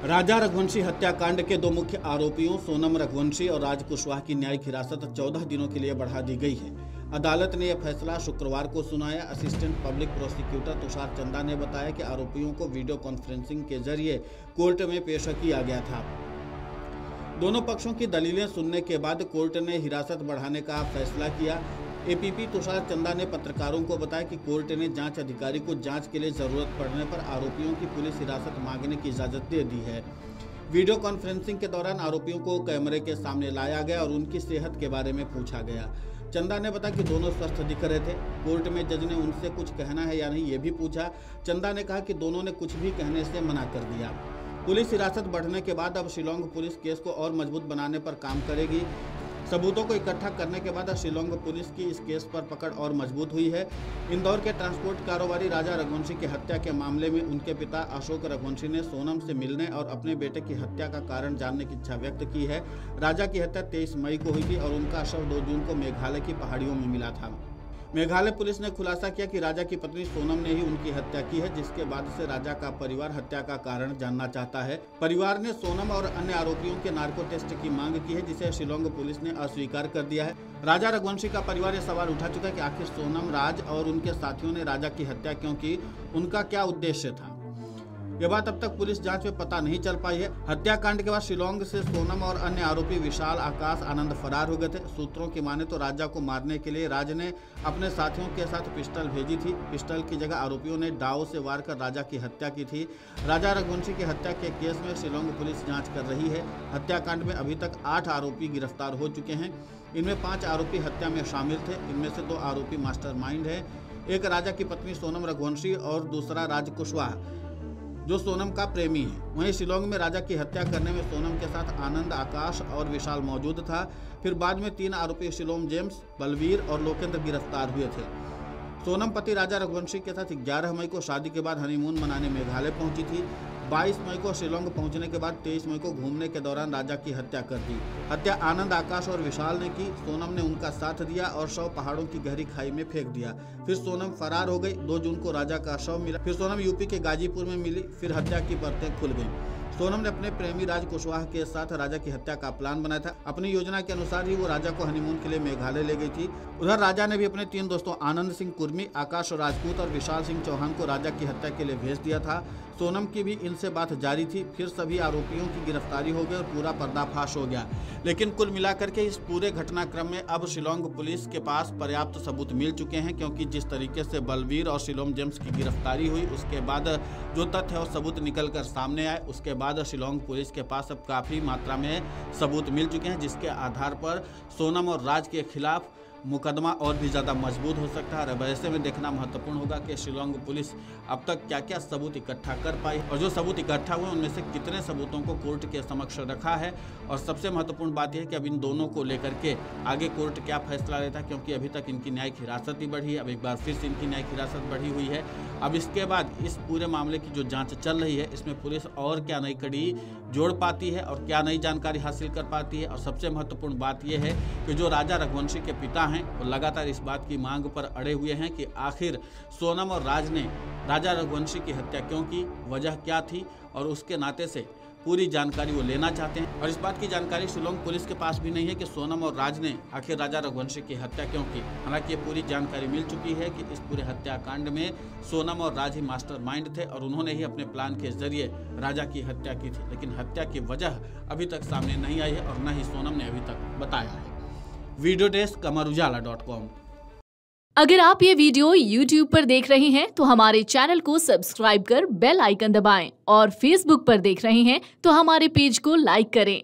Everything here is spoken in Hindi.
राजा रघुवंशी हत्याकांड के दो मुख्य आरोपियों सोनम रघुवंशी और राज कुशवाहा की न्यायिक हिरासत 14 दिनों के लिए बढ़ा दी गई है। अदालत ने यह फैसला शुक्रवार को सुनाया। असिस्टेंट पब्लिक प्रोसिक्यूटर तुषार चंदा ने बताया कि आरोपियों को वीडियो कॉन्फ्रेंसिंग के जरिए कोर्ट में पेश किया गया था। दोनों पक्षों की दलीलें सुनने के बाद कोर्ट ने हिरासत बढ़ाने का फैसला किया। एपीपी तुषार चंदा ने पत्रकारों को बताया कि कोर्ट ने जांच अधिकारी को जांच के लिए जरूरत पड़ने पर आरोपियों की पुलिस हिरासत मांगने की इजाजत दे दी है। वीडियो कॉन्फ्रेंसिंग के दौरान आरोपियों को कैमरे के सामने लाया गया और उनकी सेहत के बारे में पूछा गया। चंदा ने बताया कि दोनों स्वस्थ दिख रहे थे। कोर्ट में जज ने उनसे कुछ कहना है या नहीं ये भी पूछा। चंदा ने कहा कि दोनों ने कुछ भी कहने से मना कर दिया। पुलिस हिरासत बढ़ने के बाद अब शिलोंग पुलिस केस को और मजबूत बनाने पर काम करेगी। सबूतों को इकट्ठा करने के बाद शिलोंग पुलिस की इस केस पर पकड़ और मजबूत हुई है। इंदौर के ट्रांसपोर्ट कारोबारी राजा रघुवंशी की हत्या के मामले में उनके पिता अशोक रघुवंशी ने सोनम से मिलने और अपने बेटे की हत्या का कारण जानने की इच्छा व्यक्त की है। राजा की हत्या 23 मई को हुई थी और उनका शव 2 जून को मेघालय की पहाड़ियों में मिला था। मेघालय पुलिस ने खुलासा किया कि राजा की पत्नी सोनम ने ही उनकी हत्या की है, जिसके बाद से राजा का परिवार हत्या का कारण जानना चाहता है। परिवार ने सोनम और अन्य आरोपियों के नार्को टेस्ट की मांग की है, जिसे शिलोंग पुलिस ने अस्वीकार कर दिया है। राजा रघुवंशी का परिवार ये सवाल उठा चुका है कि आखिर सोनम, राज और उनके साथियों ने राजा की हत्या क्यों की, उनका क्या उद्देश्य था। यह बात अब तक पुलिस जांच में पता नहीं चल पाई है। हत्याकांड के बाद शिलोंग से सोनम और अन्य आरोपी विशाल, आकाश, आनंद फरार हो गए थे। सूत्रों की माने तो राजा को मारने के लिए राज ने अपने साथियों के साथ पिस्टल भेजी थी। पिस्टल की जगह आरोपियों ने डाव से वार कर राजा की हत्या की थी। राजा रघुवंशी की हत्या के केस में शिलोंग पुलिस जाँच कर रही है। हत्याकांड में अभी तक 8 आरोपी गिरफ्तार हो चुके हैं। इनमें 5 आरोपी हत्या में शामिल थे। इनमें से 2 आरोपी मास्टरमाइंड है। एक राजा की पत्नी सोनम रघुवंशी और दूसरा राज कुशवाहा जो सोनम का प्रेमी है। वहीं शिलोंग में राजा की हत्या करने में सोनम के साथ आनंद, आकाश और विशाल मौजूद था। फिर बाद में 3 आरोपी शिलोंग जेम्स, बलवीर और लोकेंद्र गिरफ्तार हुए थे। सोनम पति राजा रघुवंशी के साथ 11 मई को शादी के बाद हनीमून मनाने मेघालय पहुंची थी। 22 मई को शिलोंग पहुंचने के बाद 23 मई को घूमने के दौरान राजा की हत्या कर दी। हत्या आनंद, आकाश और विशाल ने की। सोनम ने उनका साथ दिया और शव पहाड़ों की गहरी खाई में फेंक दिया। फिर सोनम फरार हो गई। 2 जून को राजा का शव मिला। फिर सोनम यूपी के गाजीपुर में मिली। फिर हत्या की परतें खुल गई। सोनम ने अपने प्रेमी राज कुशवाहा के साथ राजा की हत्या का प्लान बनाया था। अपनी योजना के अनुसार ही वो राजा को हनीमून के लिए मेघालय ले गई थी। उधर राजा ने भी अपने 3 दोस्तों आनंद सिंह कुर्मी, आकाश राजपूत और विशाल सिंह चौहान को राजा की हत्या के लिए भेज दिया था। सोनम की भी इनसे बात जारी थी। फिर सभी आरोपियों की गिरफ्तारी हो गई और पूरा पर्दाफाश हो गया। लेकिन कुल मिलाकर के इस पूरे घटनाक्रम में अब शिलोंग पुलिस के पास पर्याप्त सबूत मिल चुके हैं, क्योंकि जिस तरीके से बलवीर और शिलोंग जेम्स की गिरफ्तारी हुई उसके बाद जो तथ्य और सबूत निकल कर सामने आए, उसके बाद शिलोंग पुलिस के पास अब काफ़ी मात्रा में सबूत मिल चुके हैं, जिसके आधार पर सोनम और राज के खिलाफ मुकदमा और भी ज़्यादा मजबूत हो सकता है। अब ऐसे में देखना महत्वपूर्ण होगा कि शिलोंग पुलिस अब तक क्या क्या सबूत इकट्ठा कर पाई और जो सबूत इकट्ठा हुए उनमें से कितने सबूतों को कोर्ट के समक्ष रखा है। और सबसे महत्वपूर्ण बात यह है कि अब इन दोनों को लेकर के आगे कोर्ट क्या फैसला लेता है, क्योंकि अभी तक इनकी न्यायिक हिरासत ही बढ़ी है। अब एक बार फिर से इनकी न्यायिक हिरासत बढ़ी हुई है। अब इसके बाद इस पूरे मामले की जो जाँच चल रही है, इसमें पुलिस और क्या नई कड़ी जोड़ पाती है और क्या नई जानकारी हासिल कर पाती है। और सबसे महत्वपूर्ण बात यह है कि जो राजा रघुवंशी के पिता हैं वो लगातार इस बात की मांग पर अड़े हुए हैं कि आखिर सोनम और राज ने राजा रघुवंशी की हत्या क्यों की, वजह क्या थी, और उसके नाते से पूरी जानकारी वो लेना चाहते हैं। और इस बात की जानकारी शिलोंग पुलिस के पास भी नहीं है कि सोनम और राज ने आखिर राजा रघुवंशी की हत्या क्यों की। हालांकि ये पूरी जानकारी मिल चुकी है कि इस पूरे हत्याकांड में सोनम और राज ही मास्टरमाइंड थे और उन्होंने ही अपने प्लान के जरिए राजा की हत्या की थी। लेकिन हत्या की वजह अभी तक सामने नहीं आई है और न ही सोनम ने अभी तक बताया है। वीडियो डेस्क अमरउजाला.com। अगर आप ये वीडियो YouTube पर देख रहे हैं तो हमारे चैनल को सब्सक्राइब कर बेल आइकन दबाएं और Facebook पर देख रहे हैं तो हमारे पेज को लाइक करें।